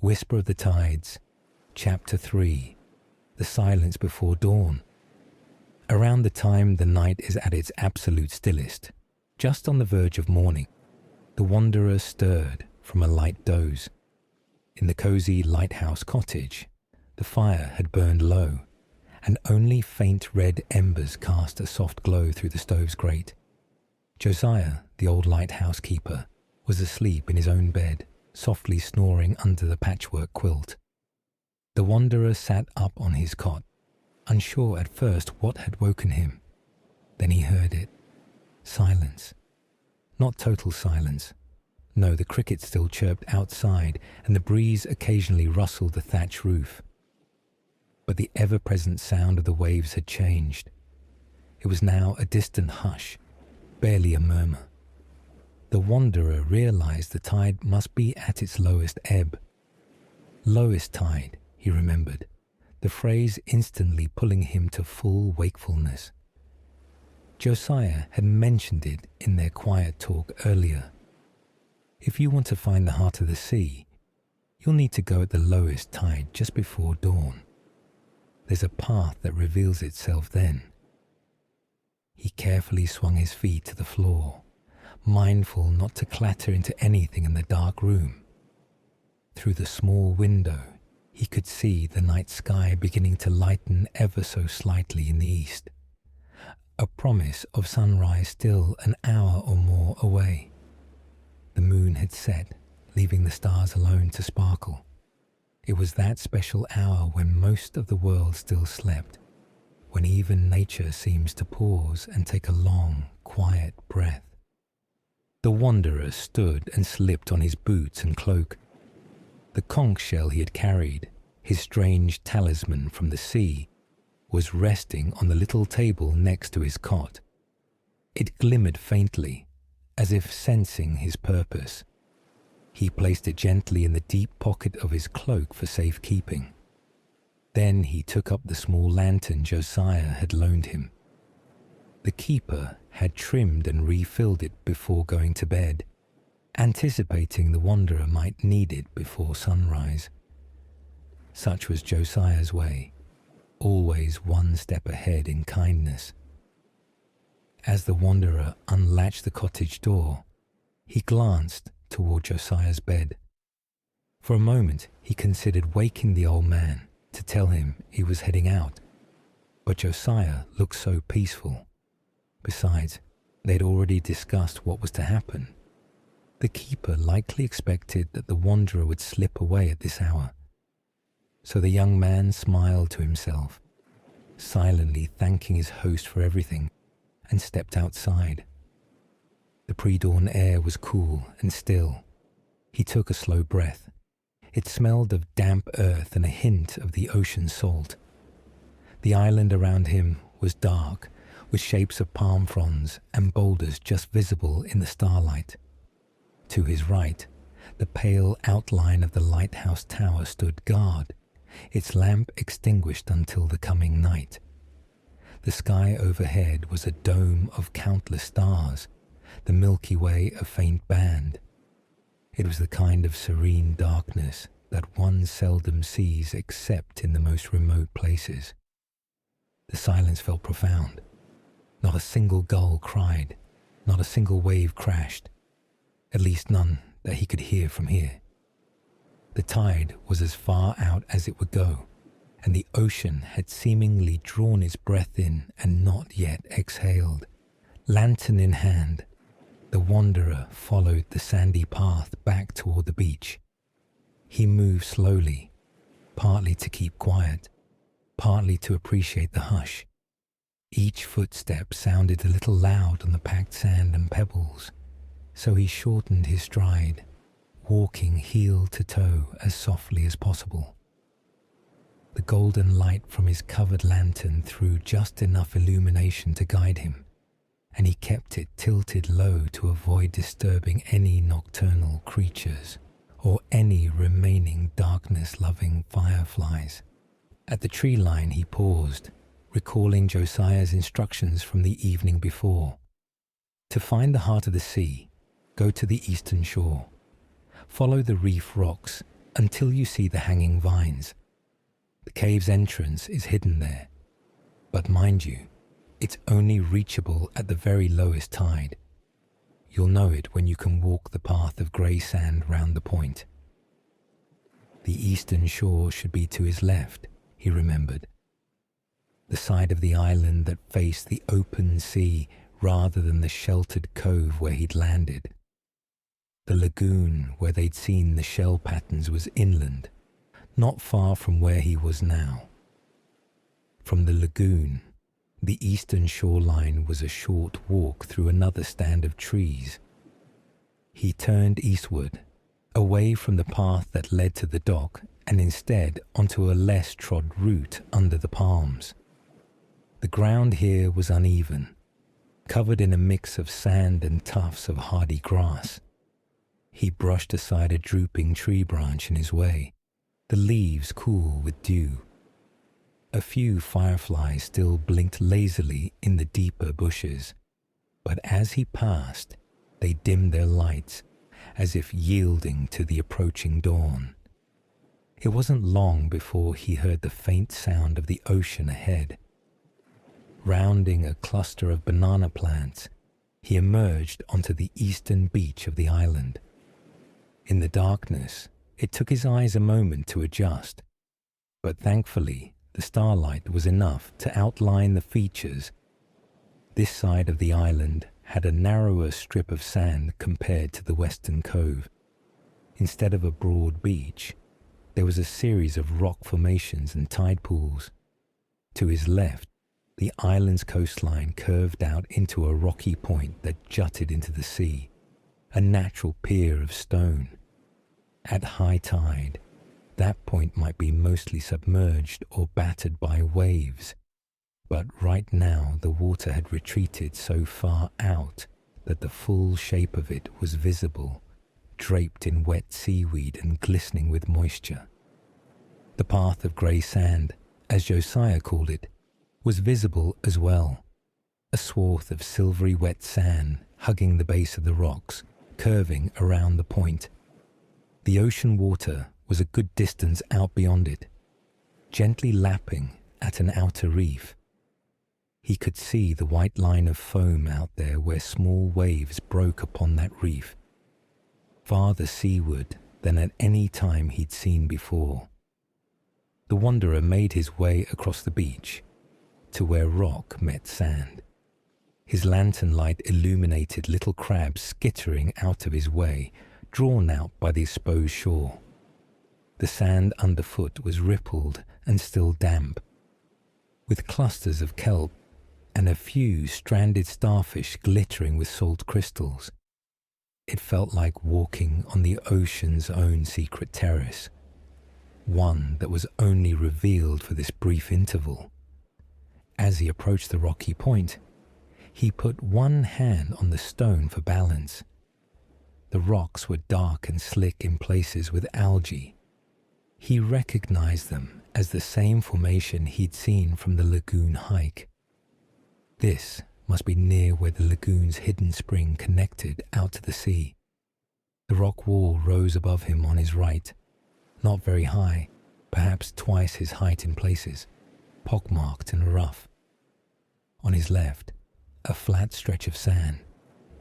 Whisper of the Tides, Chapter 3, The Silence Before Dawn. Around the time the night is at its absolute stillest, just on the verge of morning, the wanderer stirred from a light doze. In the cozy lighthouse cottage, the fire had burned low, and only faint red embers cast a soft glow through the stove's grate. Josiah, the old lighthouse keeper, was asleep in his own bed, softly snoring under the patchwork quilt. The wanderer sat up on his cot, unsure at first what had woken him. Then he heard it. Silence. Not total silence. No, the crickets still chirped outside, and the breeze occasionally rustled the thatch roof. But the ever-present sound of the waves had changed. It was now a distant hush, barely a murmur. The wanderer realized the tide must be at its lowest ebb. Lowest tide, he remembered, the phrase instantly pulling him to full wakefulness. Josiah had mentioned it in their quiet talk earlier. If you want to find the heart of the sea, you'll need to go at the lowest tide just before dawn. There's a path that reveals itself then. He carefully swung his feet to the floor, mindful not to clatter into anything in the dark room. Through the small window, he could see the night sky beginning to lighten ever so slightly in the east, a promise of sunrise still an hour or more away. The moon had set, leaving the stars alone to sparkle. It was that special hour when most of the world still slept, when even nature seems to pause and take a long, quiet breath. The wanderer stood and slipped on his boots and cloak. The conch shell he had carried, his strange talisman from the sea, was resting on the little table next to his cot. It glimmered faintly, as if sensing his purpose. He placed it gently in the deep pocket of his cloak for safekeeping. Then he took up the small lantern Josiah had loaned him. The keeper had trimmed and refilled it before going to bed, anticipating the wanderer might need it before sunrise. Such was Josiah's way, always one step ahead in kindness. As the wanderer unlatched the cottage door, he glanced toward Josiah's bed. For a moment he considered waking the old man to tell him he was heading out, but Josiah looked so peaceful. Besides, they'd already discussed what was to happen. The keeper likely expected that the wanderer would slip away at this hour. So the young man smiled to himself, silently thanking his host for everything, and stepped outside. The pre-dawn air was cool and still. He took a slow breath. It smelled of damp earth and a hint of the ocean salt. The island around him was dark, with shapes of palm fronds and boulders just visible in the starlight. To his right, the pale outline of the lighthouse tower stood guard, its lamp extinguished until the coming night. The sky overhead was a dome of countless stars, the Milky Way a faint band. It was the kind of serene darkness that one seldom sees except in the most remote places. The silence felt profound. Not a single gull cried, not a single wave crashed, at least none that he could hear from here. The tide was as far out as it would go, and the ocean had seemingly drawn its breath in and not yet exhaled. Lantern in hand, the wanderer followed the sandy path back toward the beach. He moved slowly, partly to keep quiet, partly to appreciate the hush. Each footstep sounded a little loud on the packed sand and pebbles, so he shortened his stride, walking heel to toe as softly as possible. The golden light from his covered lantern threw just enough illumination to guide him, and he kept it tilted low to avoid disturbing any nocturnal creatures or any remaining darkness-loving fireflies. At the tree line he paused, recalling Josiah's instructions from the evening before. To find the heart of the sea, go to the eastern shore. Follow the reef rocks until you see the hanging vines. The cave's entrance is hidden there, but mind you, it's only reachable at the very lowest tide. You'll know it when you can walk the path of grey sand round the point. The eastern shore should be to his left, he remembered. The side of the island that faced the open sea rather than the sheltered cove where he'd landed. The lagoon where they'd seen the shell patterns was inland, not far from where he was now. From the lagoon, the eastern shoreline was a short walk through another stand of trees. He turned eastward, away from the path that led to the dock and instead onto a less trod route under the palms. The ground here was uneven, covered in a mix of sand and tufts of hardy grass. He brushed aside a drooping tree branch in his way, the leaves cool with dew. A few fireflies still blinked lazily in the deeper bushes, but as he passed, they dimmed their lights, as if yielding to the approaching dawn. It wasn't long before he heard the faint sound of the ocean ahead. Rounding a cluster of banana plants, he emerged onto the eastern beach of the island. In the darkness, it took his eyes a moment to adjust, but thankfully the starlight was enough to outline the features. This side of the island had a narrower strip of sand compared to the western cove. Instead of a broad beach, there was a series of rock formations and tide pools. To his left, the island's coastline curved out into a rocky point that jutted into the sea, a natural pier of stone. At high tide, that point might be mostly submerged or battered by waves, but right now the water had retreated so far out that the full shape of it was visible, draped in wet seaweed and glistening with moisture. The path of grey sand, as Josiah called it, was visible as well, a swath of silvery wet sand hugging the base of the rocks, curving around the point. The ocean water was a good distance out beyond it, gently lapping at an outer reef. He could see the white line of foam out there where small waves broke upon that reef, farther seaward than at any time he'd seen before. The wanderer made his way across the beach to where rock met sand. His lantern light illuminated little crabs skittering out of his way, drawn out by the exposed shore. The sand underfoot was rippled and still damp, with clusters of kelp and a few stranded starfish glittering with salt crystals. It felt like walking on the ocean's own secret terrace, one that was only revealed for this brief interval. As he approached the rocky point, he put one hand on the stone for balance. The rocks were dark and slick in places with algae. He recognized them as the same formation he'd seen from the lagoon hike. This must be near where the lagoon's hidden spring connected out to the sea. The rock wall rose above him on his right, not very high, perhaps twice his height in places, pockmarked and rough. On his left, a flat stretch of sand,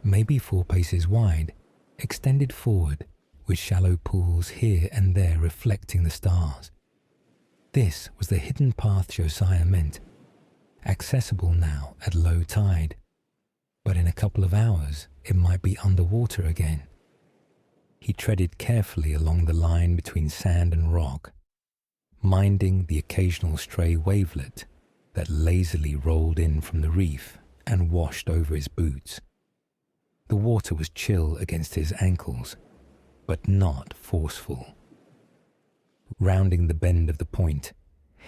maybe 4 paces wide, extended forward, with shallow pools here and there reflecting the stars. This was the hidden path Josiah meant, accessible now at low tide, but in a couple of hours it might be underwater again. He treaded carefully along the line between sand and rock, minding the occasional stray wavelet that lazily rolled in from the reef and washed over his boots. The water was chill against his ankles, but not forceful. Rounding the bend of the point,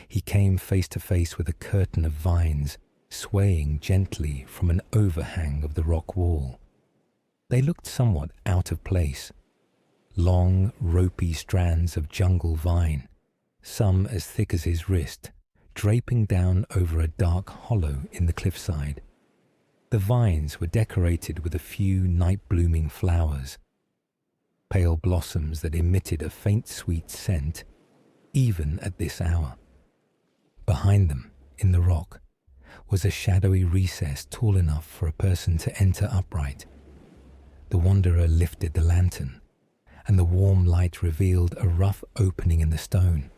he came face to face with a curtain of vines swaying gently from an overhang of the rock wall. They looked somewhat out of place, long, ropey strands of jungle vine, some as thick as his wrist, draping down over a dark hollow in the cliffside. The vines were decorated with a few night-blooming flowers. pale blossoms that emitted a faint sweet scent, even at this hour. Behind them, in the rock, was a shadowy recess tall enough for a person to enter upright. The wanderer lifted the lantern, and the warm light revealed a rough opening in the stone,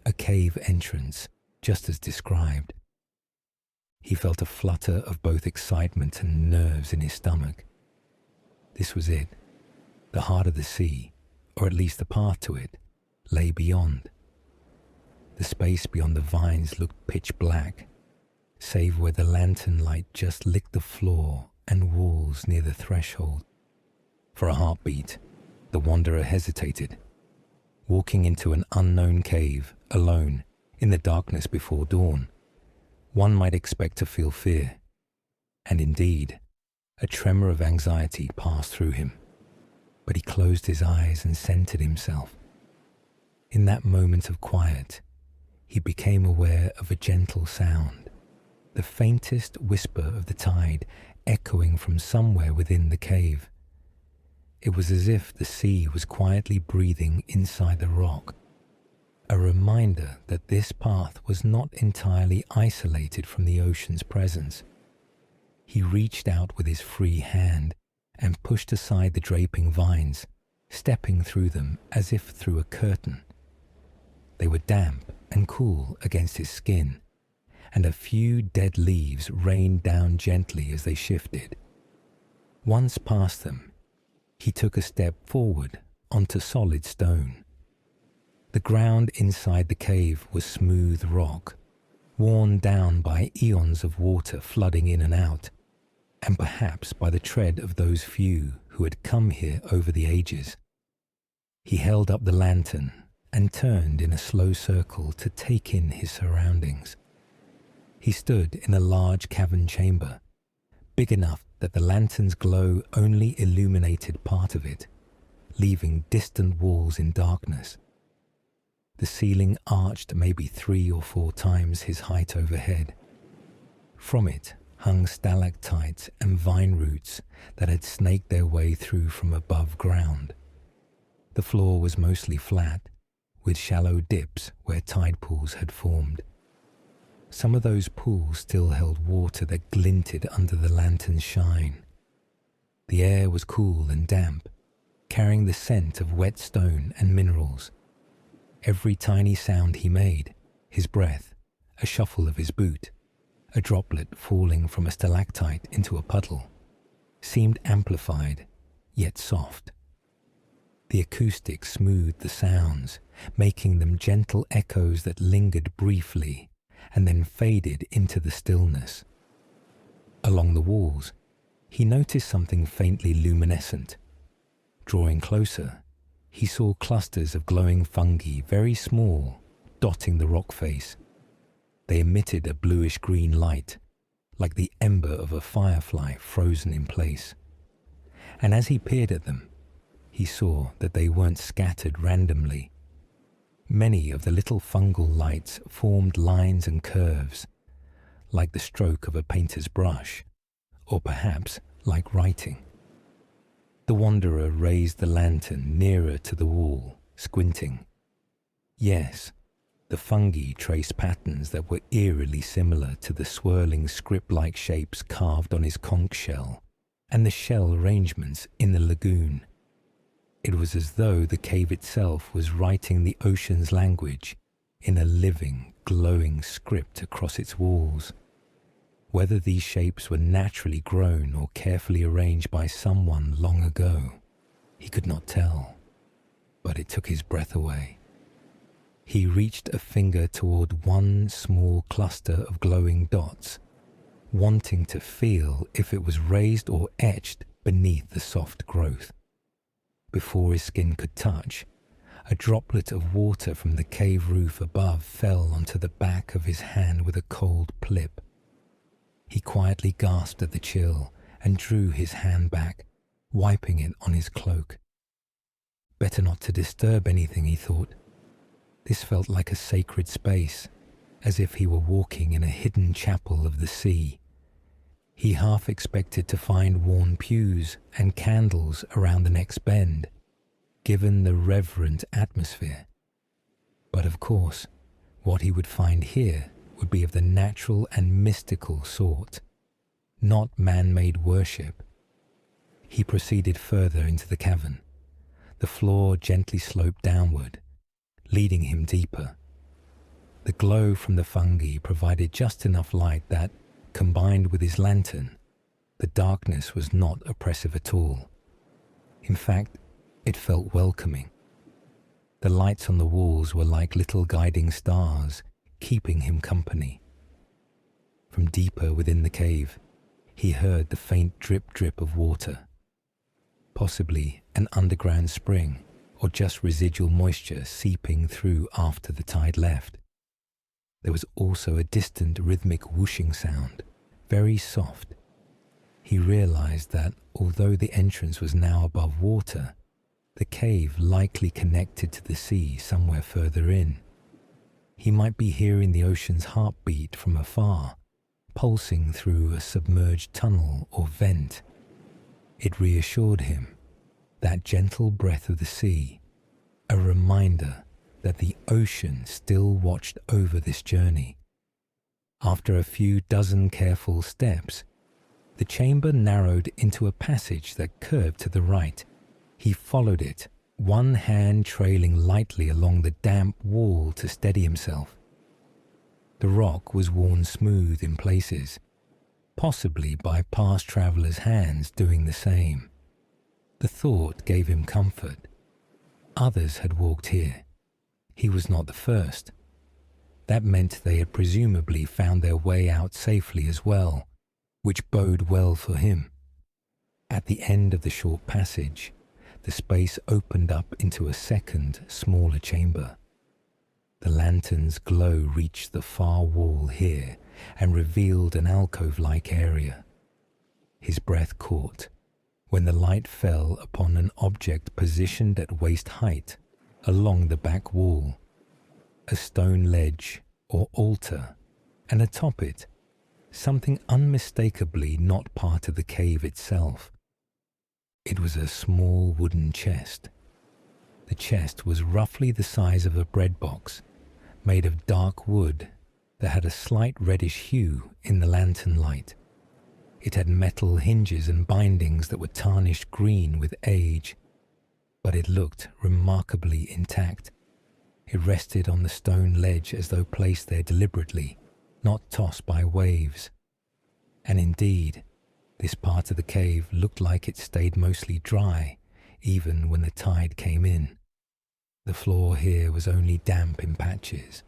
a cave entrance, just as described. He felt a flutter of both excitement and nerves in his stomach. This was it. The heart of the sea, or at least the path to it, lay beyond. The space beyond the vines looked pitch black, save where the lantern light just licked the floor and walls near the threshold. For a heartbeat, the wanderer hesitated. Walking into an unknown cave, alone, in the darkness before dawn, one might expect to feel fear. And indeed, a tremor of anxiety passed through him. But he closed his eyes and centered himself. In that moment of quiet, he became aware of a gentle sound, the faintest whisper of the tide echoing from somewhere within the cave. It was as if the sea was quietly breathing inside the rock, a reminder that this path was not entirely isolated from the ocean's presence. He reached out with his free hand and pushed aside the draping vines, stepping through them as if through a curtain. They were damp and cool against his skin, and a few dead leaves rained down gently as they shifted. Once past them, he took a step forward onto solid stone. The ground inside the cave was smooth rock, worn down by eons of water flooding in and out, and perhaps by the tread of those few who had come here over the ages. He held up the lantern and turned in a slow circle to take in his surroundings. He stood in a large cavern chamber, big enough that the lantern's glow only illuminated part of it, leaving distant walls in darkness. The ceiling arched maybe 3 or 4 times his height overhead. From it hung stalactites and vine roots that had snaked their way through from above ground. The floor was mostly flat, with shallow dips where tide pools had formed. Some of those pools still held water that glinted under the lantern's shine. The air was cool and damp, carrying the scent of wet stone and minerals. Every tiny sound he made, his breath, a shuffle of his boot, a droplet falling from a stalactite into a puddle, seemed amplified, yet soft. The acoustics smoothed the sounds, making them gentle echoes that lingered briefly and then faded into the stillness. Along the walls, he noticed something faintly luminescent. Drawing closer, he saw clusters of glowing fungi, very small, dotting the rock face. They emitted a bluish-green light, like the ember of a firefly frozen in place. And as he peered at them, he saw that they weren't scattered randomly. Many of the little fungal lights formed lines and curves, like the stroke of a painter's brush, or perhaps like writing. The wanderer raised the lantern nearer to the wall, squinting. Yes, the fungi traced patterns that were eerily similar to the swirling script-like shapes carved on his conch shell and the shell arrangements in the lagoon. It was as though the cave itself was writing the ocean's language in a living, glowing script across its walls. Whether these shapes were naturally grown or carefully arranged by someone long ago, he could not tell, but it took his breath away. He reached a finger toward one small cluster of glowing dots, wanting to feel if it was raised or etched beneath the soft growth. Before his skin could touch, a droplet of water from the cave roof above fell onto the back of his hand with a cold plip. He quietly gasped at the chill and drew his hand back, wiping it on his cloak. Better not to disturb anything, he thought. This felt like a sacred space, as if he were walking in a hidden chapel of the sea. He half expected to find worn pews and candles around the next bend, given the reverent atmosphere. But of course, what he would find here would be of the natural and mystical sort, not man-made worship. He proceeded further into the cavern. The floor gently sloped downward, leading him deeper. The glow from the fungi provided just enough light that, combined with his lantern, the darkness was not oppressive at all. In fact, it felt welcoming. The lights on the walls were like little guiding stars, keeping him company. From deeper within the cave, he heard the faint drip-drip of water, possibly an underground spring or just residual moisture seeping through after the tide left. There was also a distant rhythmic whooshing sound, very soft. He realized that although the entrance was now above water, the cave likely connected to the sea somewhere further in. He might be hearing the ocean's heartbeat from afar, pulsing through a submerged tunnel or vent. It reassured him, that gentle breath of the sea, a reminder that the ocean still watched over this journey. After a few dozen careful steps, the chamber narrowed into a passage that curved to the right. He followed it, one hand trailing lightly along the damp wall to steady himself. The rock was worn smooth in places, possibly by past travelers' hands doing the same. The thought gave him comfort. Others had walked here. He was not the first. That meant they had presumably found their way out safely as well, which bode well for him. At the end of the short passage, the space opened up into a second, smaller chamber. The lantern's glow reached the far wall here and revealed an alcove-like area. His breath caught when the light fell upon an object positioned at waist height along the back wall, a stone ledge or altar, and atop it, something unmistakably not part of the cave itself. It was a small wooden chest. The chest was roughly the size of a bread box, made of dark wood that had a slight reddish hue in the lantern light. It had metal hinges and bindings that were tarnished green with age, but it looked remarkably intact. It rested on the stone ledge as though placed there deliberately, not tossed by waves. And indeed, this part of the cave looked like it stayed mostly dry, even when the tide came in. The floor here was only damp in patches,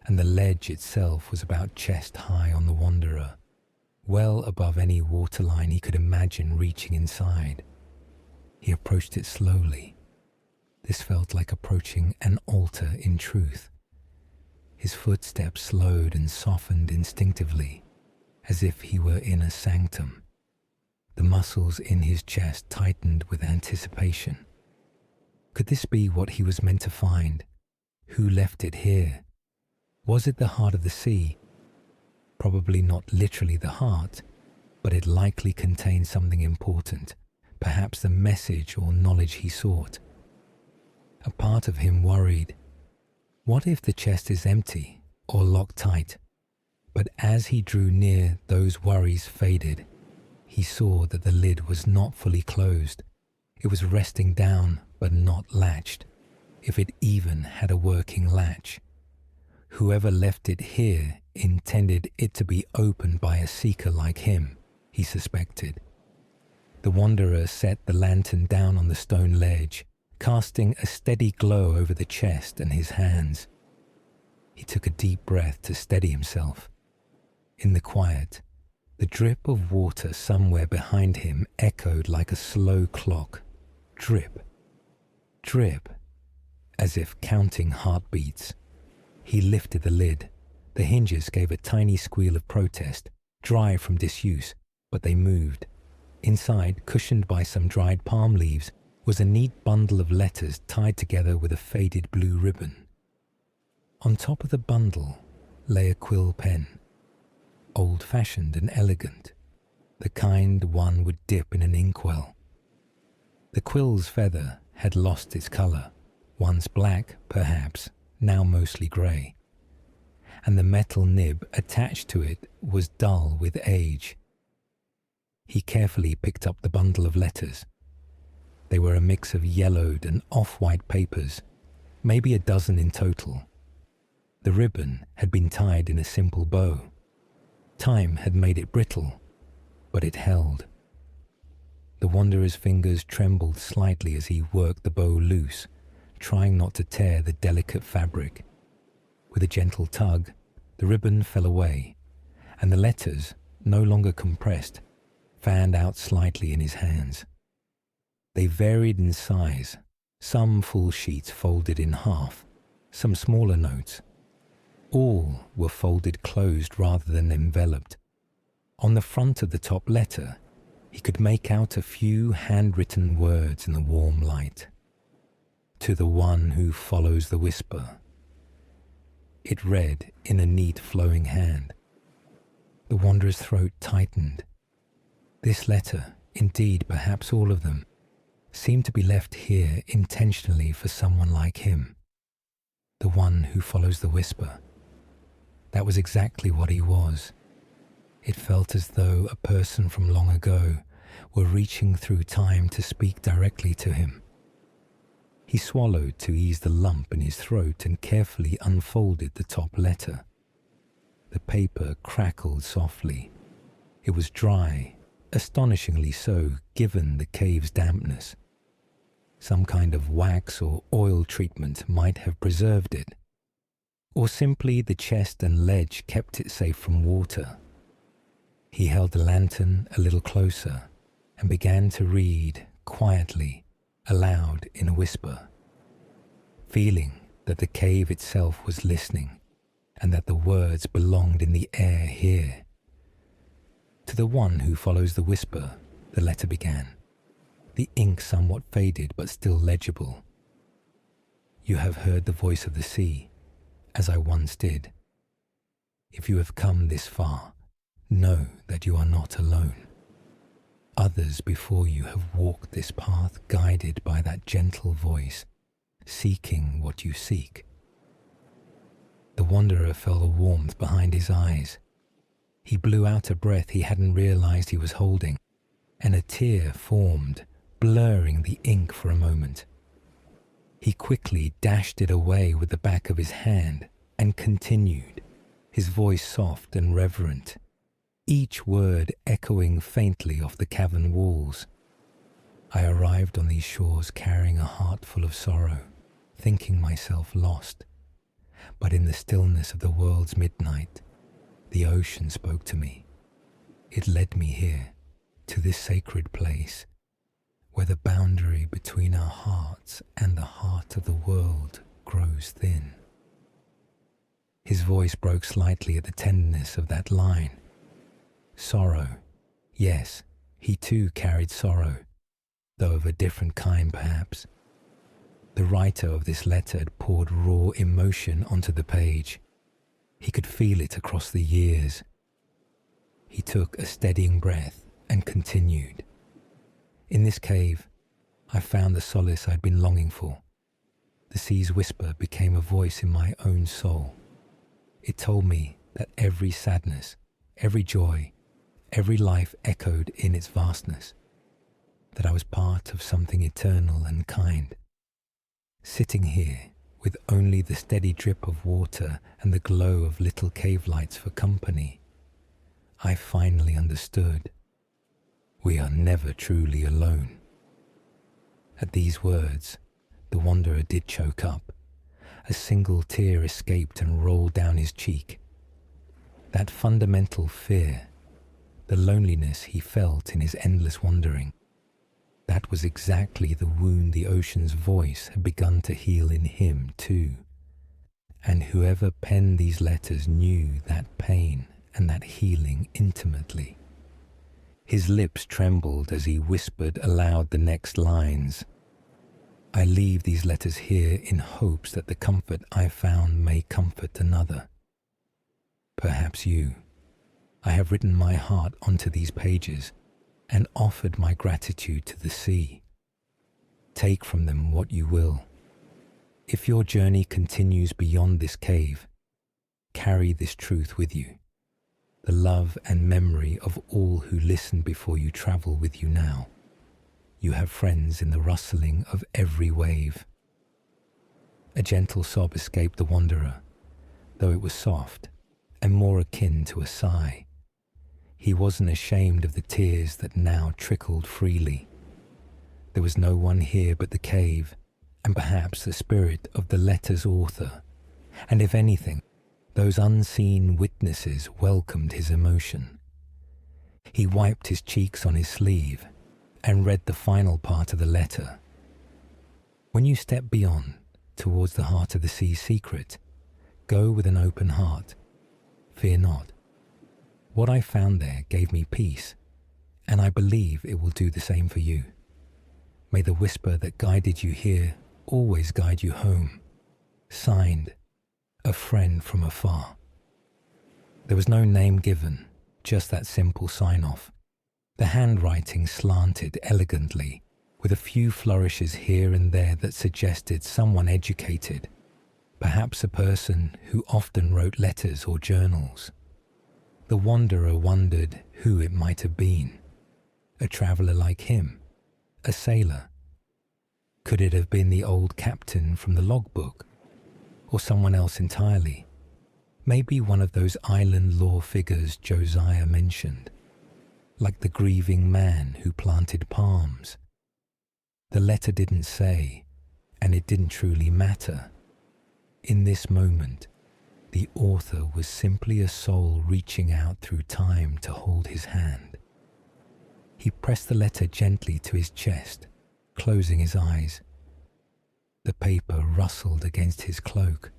and the ledge itself was about chest high on the wanderer, well above any waterline he could imagine reaching inside. He approached it slowly. This felt like approaching an altar in truth. His footsteps slowed and softened instinctively, as if he were in a sanctum. The muscles in his chest tightened with anticipation. Could this be what he was meant to find? Who left it here? Was it the heart of the sea? Probably not literally the heart, but it likely contained something important, perhaps the message or knowledge he sought. A part of him worried. What if the chest is empty or locked tight? But as he drew near, those worries faded. He saw that the lid was not fully closed. It was resting down, but not latched, if it even had a working latch. Whoever left it here intended it to be opened by a seeker like him, he suspected. The wanderer set the lantern down on the stone ledge, casting a steady glow over the chest and his hands. He took a deep breath to steady himself. In the quiet, the drip of water somewhere behind him echoed like a slow clock. Drip, drip, as if counting heartbeats. He lifted the lid. The hinges gave a tiny squeal of protest, dry from disuse, but they moved. Inside, cushioned by some dried palm leaves, was a neat bundle of letters tied together with a faded blue ribbon. On top of the bundle lay a quill pen, old-fashioned and elegant, the kind one would dip in an inkwell. The quill's feather had lost its colour, once black, perhaps, now mostly grey, and the metal nib attached to it was dull with age. He carefully picked up the bundle of letters. They were a mix of yellowed and off-white papers, maybe a dozen in total. The ribbon had been tied in a simple bow. Time had made it brittle, but it held. The wanderer's fingers trembled slightly as he worked the bow loose, trying not to tear the delicate fabric. With a gentle tug, the ribbon fell away, and the letters, no longer compressed, fanned out slightly in his hands. They varied in size, some full sheets folded in half, some smaller notes. All were folded closed rather than enveloped. On the front of the top letter, he could make out a few handwritten words in the warm light. To the one who follows the whisper. It read in a neat flowing hand. The wanderer's throat tightened. This letter, indeed perhaps all of them, seemed to be left here intentionally for someone like him. The one who follows the whisper. That was exactly what he was. It felt as though a person from long ago were reaching through time to speak directly to him. He swallowed to ease the lump in his throat and carefully unfolded the top letter. The paper crackled softly. It was dry, astonishingly so given the cave's dampness. Some kind of wax or oil treatment might have preserved it. Or simply the chest and ledge kept it safe from water. He held the lantern a little closer and began to read, quietly, aloud in a whisper, feeling that the cave itself was listening and that the words belonged in the air here. To the one who follows the whisper, the letter began, the ink somewhat faded but still legible. You have heard the voice of the sea, as I once did. If you have come this far, know that you are not alone. Others before you have walked this path guided by that gentle voice, seeking what you seek. The wanderer felt a warmth behind his eyes. He blew out a breath he hadn't realized he was holding, and a tear formed, blurring the ink for a moment. He quickly dashed it away with the back of his hand and continued, his voice soft and reverent, each word echoing faintly off the cavern walls. I arrived on these shores carrying a heart full of sorrow, thinking myself lost. But in the stillness of the world's midnight, the ocean spoke to me. It led me here, to this sacred place, where the boundary between our hearts and the heart of the world grows thin. His voice broke slightly at the tenderness of that line. Sorrow. Yes, he too carried sorrow, though of a different kind perhaps. The writer of this letter had poured raw emotion onto the page. He could feel it across the years. He took a steadying breath and continued. In this cave, I found the solace I'd been longing for. The sea's whisper became a voice in my own soul. It told me that every sadness, every joy, every life echoed in its vastness, that I was part of something eternal and kind. Sitting here, with only the steady drip of water and the glow of little cave lights for company, I finally understood. We are never truly alone. At these words, the wanderer did choke up. A single tear escaped and rolled down his cheek. That fundamental fear, the loneliness he felt in his endless wandering, that was exactly the wound the ocean's voice had begun to heal in him too. And whoever penned these letters knew that pain and that healing intimately. His lips trembled as he whispered aloud the next lines. I leave these letters here in hopes that the comfort I found may comfort another. Perhaps you. I have written my heart onto these pages and offered my gratitude to the sea. Take from them what you will. If your journey continues beyond this cave, carry this truth with you, the love and memory of all who listened before you travel with you now. You have friends in the rustling of every wave. A gentle sob escaped the wanderer, though it was soft and more akin to a sigh. He wasn't ashamed of the tears that now trickled freely. There was no one here but the cave, and perhaps the spirit of the letter's author, and if anything, those unseen witnesses welcomed his emotion. He wiped his cheeks on his sleeve and read the final part of the letter. When you step beyond, towards the heart of the sea's secret, go with an open heart. Fear not. What I found there gave me peace, and I believe it will do the same for you. May the whisper that guided you here always guide you home. Signed, a friend from afar. There was no name given, just that simple sign-off. The handwriting slanted elegantly, with a few flourishes here and there that suggested someone educated, perhaps a person who often wrote letters or journals. The wanderer wondered who it might have been. A traveller like him, a sailor. Could it have been the old captain from the logbook, or someone else entirely? Maybe one of those island law figures Josiah mentioned, like the grieving man who planted palms. The letter didn't say, and it didn't truly matter. In this moment, the author was simply a soul reaching out through time to hold his hand. He pressed the letter gently to his chest, closing his eyes. The paper rustled against his cloak.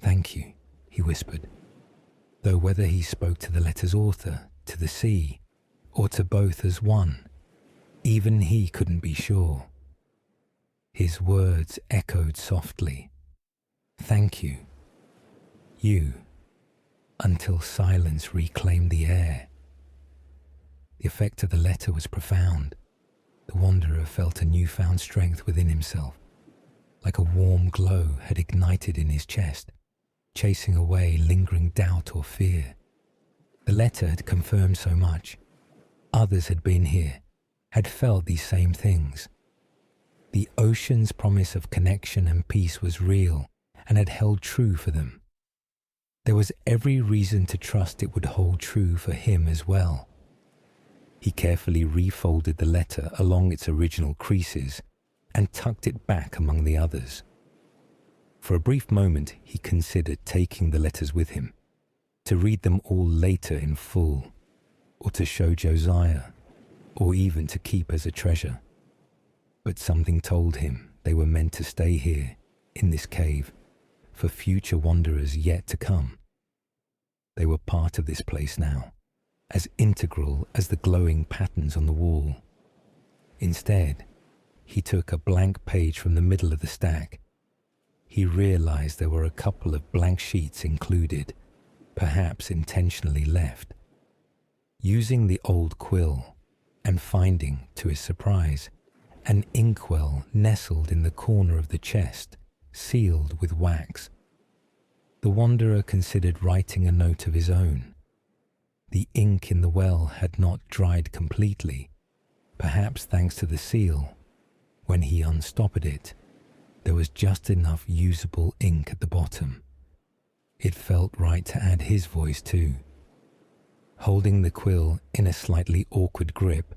"Thank you," he whispered, though whether he spoke to the letter's author, to the sea, or to both as one, even he couldn't be sure. His words echoed softly. "Thank you. You," until silence reclaimed the air. The effect of the letter was profound. The wanderer felt a newfound strength within himself, like a warm glow had ignited in his chest, chasing away lingering doubt or fear. The letter had confirmed so much. Others had been here, had felt these same things. The ocean's promise of connection and peace was real and had held true for them. There was every reason to trust it would hold true for him as well. He carefully refolded the letter along its original creases and tucked it back among the others. For a brief moment he considered taking the letters with him, to read them all later in full, or to show Josiah, or even to keep as a treasure. But something told him they were meant to stay here, in this cave, for future wanderers yet to come. They were part of this place now, as integral as the glowing patterns on the wall. Instead, he took a blank page from the middle of the stack. He realized there were a couple of blank sheets included, perhaps intentionally left. Using the old quill, and finding, to his surprise, an inkwell nestled in the corner of the chest, sealed with wax, the wanderer considered writing a note of his own. The ink in the well had not dried completely, perhaps thanks to the seal. When he unstoppered it, there was just enough usable ink at the bottom. It felt right to add his voice too. Holding the quill in a slightly awkward grip,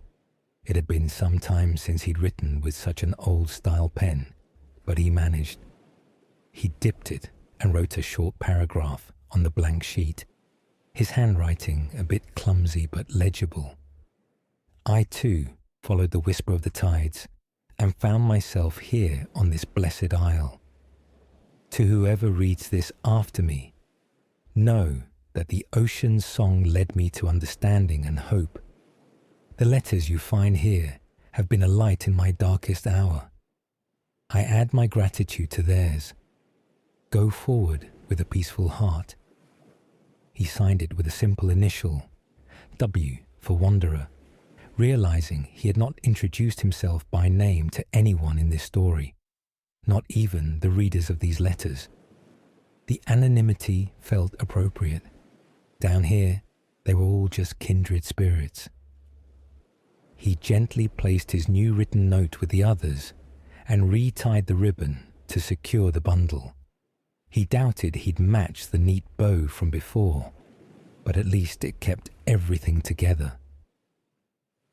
it had been some time since he'd written with such an old-style pen, but he managed. He dipped it and wrote a short paragraph on the blank sheet, his handwriting a bit clumsy but legible. I too followed the whisper of the tides and found myself here on this blessed isle. To whoever reads this after me, know that the ocean's song led me to understanding and hope. The letters you find here have been a light in my darkest hour. I add my gratitude to theirs. Go forward with a peaceful heart. He signed it with a simple initial, W for Wanderer, realizing he had not introduced himself by name to anyone in this story, not even the readers of these letters. The anonymity felt appropriate. Down here, they were all just kindred spirits. He gently placed his new written note with the others and retied the ribbon to secure the bundle. He doubted he'd match the neat bow from before, but at least it kept everything together.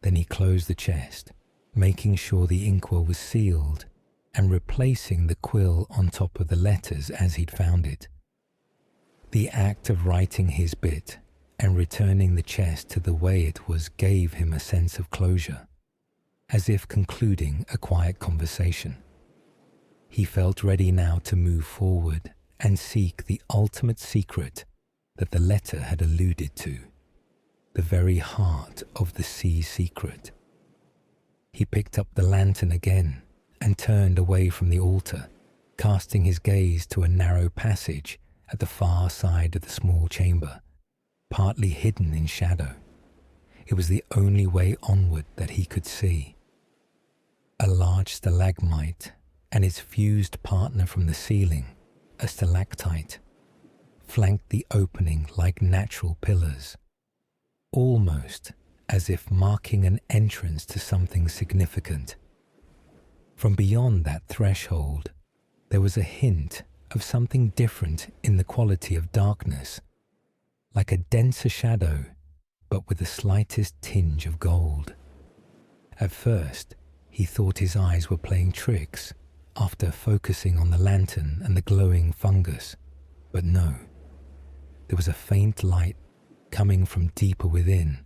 Then he closed the chest, making sure the inkwell was sealed and replacing the quill on top of the letters as he'd found it. The act of writing his bit and returning the chest to the way it was gave him a sense of closure, as if concluding a quiet conversation. He felt ready now to move forward and seek the ultimate secret that the letter had alluded to, the very heart of the sea secret. He picked up the lantern again and turned away from the altar, casting his gaze to a narrow passage at the far side of the small chamber, partly hidden in shadow. It was the only way onward that he could see. A large stalagmite and its fused partner from the ceiling, a stalactite, flanked the opening like natural pillars, almost as if marking an entrance to something significant. From beyond that threshold, there was a hint of something different in the quality of darkness, like a denser shadow, but with the slightest tinge of gold. At first, he thought his eyes were playing tricks after focusing on the lantern and the glowing fungus, but no. There was a faint light coming from deeper within,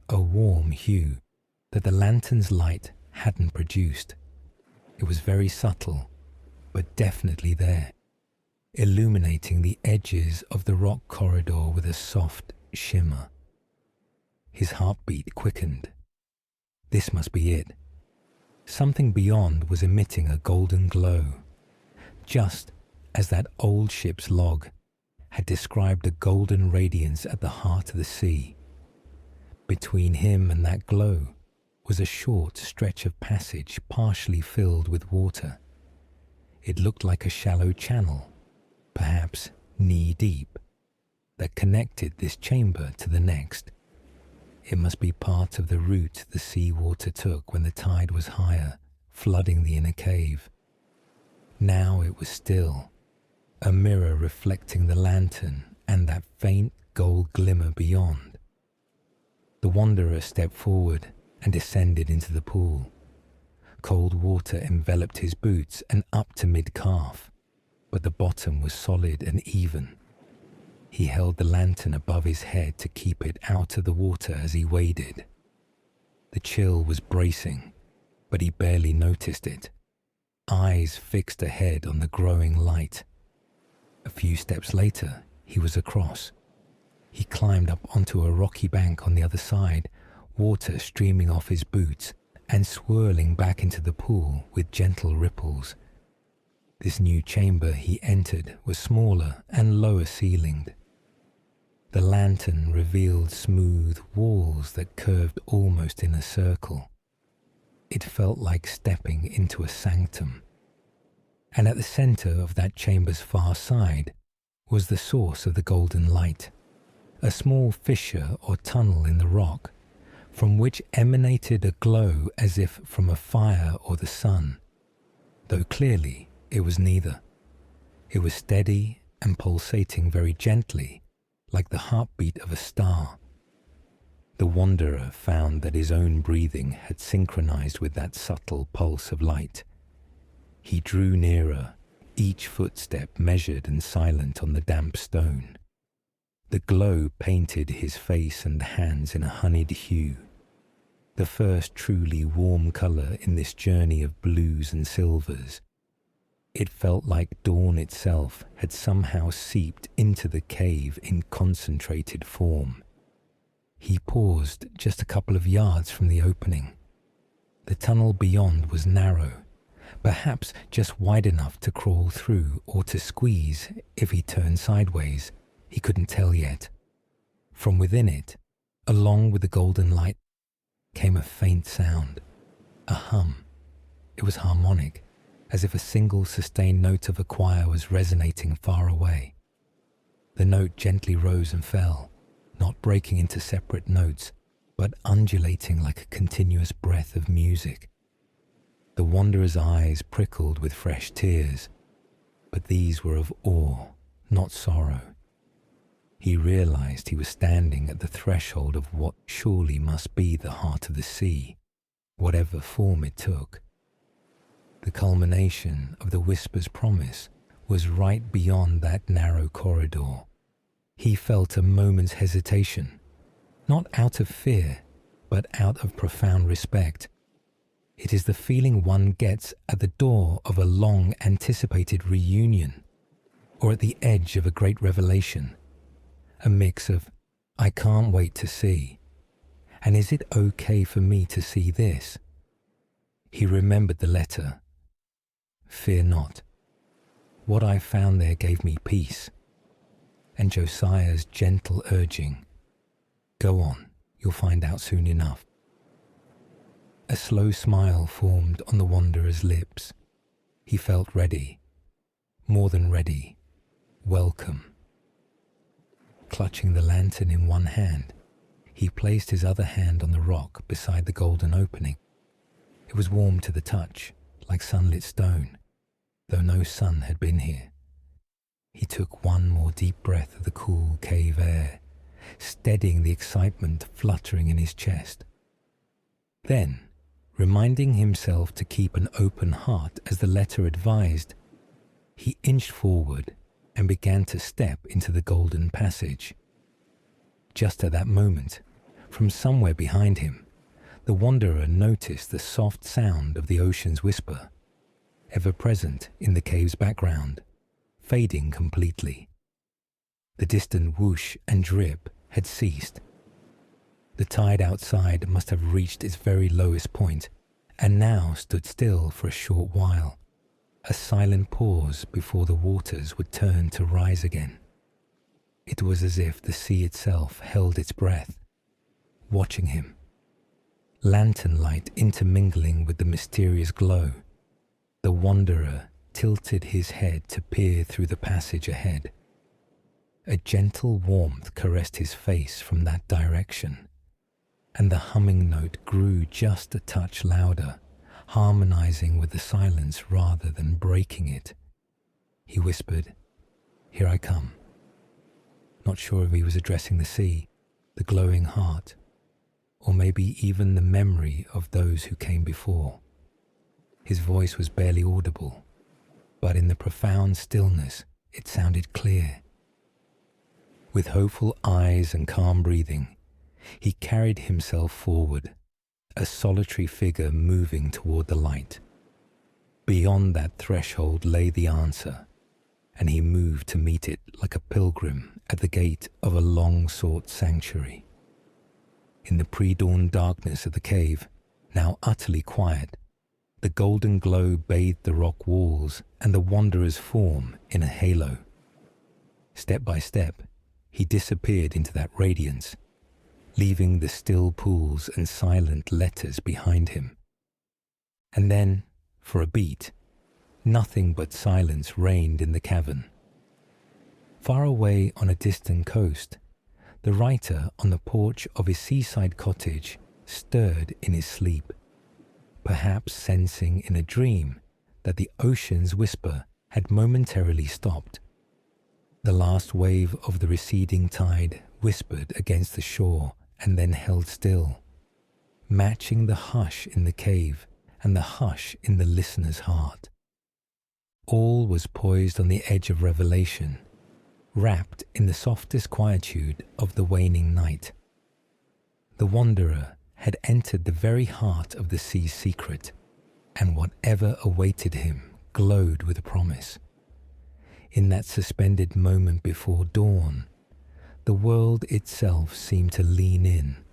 a warm hue that the lantern's light hadn't produced. It was very subtle, but definitely there, illuminating the edges of the rock corridor with a soft shimmer. His heartbeat quickened. This must be it. Something beyond was emitting a golden glow, just as that old ship's log had described a golden radiance at the heart of the sea. Between him and that glow was a short stretch of passage partially filled with water. It looked like a shallow channel, perhaps knee-deep, that connected this chamber to the next. It must be part of the route the sea water took when the tide was higher, flooding the inner cave. Now it was still, a mirror reflecting the lantern and that faint gold glimmer beyond. The wanderer stepped forward and descended into the pool. Cold water enveloped his boots and up to mid-calf, but the bottom was solid and even. He held the lantern above his head to keep it out of the water as he waded. The chill was bracing, but he barely noticed it, eyes fixed ahead on the growing light. A few steps later, he was across. He climbed up onto a rocky bank on the other side, water streaming off his boots and swirling back into the pool with gentle ripples. This new chamber he entered was smaller and lower ceilinged. The lantern revealed smooth walls that curved almost in a circle. It felt like stepping into a sanctum. And at the center of that chamber's far side was the source of the golden light, a small fissure or tunnel in the rock, from which emanated a glow as if from a fire or the sun, though clearly it was neither. It was steady and pulsating very gently, like the heartbeat of a star. The wanderer found that his own breathing had synchronized with that subtle pulse of light. He drew nearer, each footstep measured and silent on the damp stone. The glow painted his face and hands in a honeyed hue, the first truly warm color in this journey of blues and silvers. It felt like dawn itself had somehow seeped into the cave in concentrated form. He paused just a couple of yards from the opening. The tunnel beyond was narrow, perhaps just wide enough to crawl through or to squeeze if he turned sideways. He couldn't tell yet. From within it, along with the golden light, came a faint sound, a hum. It was harmonic, as if a single sustained note of a choir was resonating far away. The note gently rose and fell, not breaking into separate notes, but undulating like a continuous breath of music. The wanderer's eyes prickled with fresh tears, but these were of awe, not sorrow. He realized he was standing at the threshold of what surely must be the heart of the sea, whatever form it took. The culmination of the whisper's promise was right beyond that narrow corridor. He felt a moment's hesitation, not out of fear, but out of profound respect. It is the feeling one gets at the door of a long-anticipated reunion, or at the edge of a great revelation. A mix of, I can't wait to see, and is it okay for me to see this? He remembered the letter. Fear not. What I found there gave me peace. And Josiah's gentle urging, go on, you'll find out soon enough. A slow smile formed on the wanderer's lips. He felt ready, more than ready, welcome. Clutching the lantern in one hand, he placed his other hand on the rock beside the golden opening. It was warm to the touch, like sunlit stone, though no sun had been here. He took one more deep breath of the cool cave air, steadying the excitement fluttering in his chest. Then, reminding himself to keep an open heart as the letter advised, he inched forward and began to step into the golden passage. Just at that moment, from somewhere behind him, the wanderer noticed the soft sound of the ocean's whisper, ever present in the cave's background, fading completely. The distant whoosh and drip had ceased. The tide outside must have reached its very lowest point, and now stood still for a short while, a silent pause before the waters would turn to rise again. It was as if the sea itself held its breath, watching him. Lantern light intermingling with the mysterious glow, the wanderer tilted his head to peer through the passage ahead. A gentle warmth caressed his face from that direction, and the humming note grew just a touch louder, harmonizing with the silence rather than breaking it. He whispered, "Here I come." Not sure if he was addressing the sea, the glowing heart, or maybe even the memory of those who came before. His voice was barely audible, but in the profound stillness it sounded clear. With hopeful eyes and calm breathing, he carried himself forward, a solitary figure moving toward the light. Beyond that threshold lay the answer, and he moved to meet it like a pilgrim at the gate of a long-sought sanctuary. In the pre-dawn darkness of the cave, now utterly quiet, the golden glow bathed the rock walls and the wanderer's form in a halo. Step by step, he disappeared into that radiance, leaving the still pools and silent letters behind him. And then, for a beat, nothing but silence reigned in the cavern. Far away on a distant coast, the writer on the porch of his seaside cottage stirred in his sleep, perhaps sensing in a dream that the ocean's whisper had momentarily stopped. The last wave of the receding tide whispered against the shore and then held still, matching the hush in the cave and the hush in the listener's heart. All was poised on the edge of revelation, wrapped in the softest quietude of the waning night. The wanderer had entered the very heart of the sea's secret, and whatever awaited him glowed with a promise. In that suspended moment before dawn, the world itself seemed to lean in,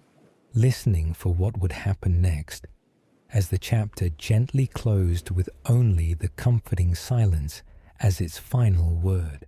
listening for what would happen next, as the chapter gently closed with only the comforting silence as its final word.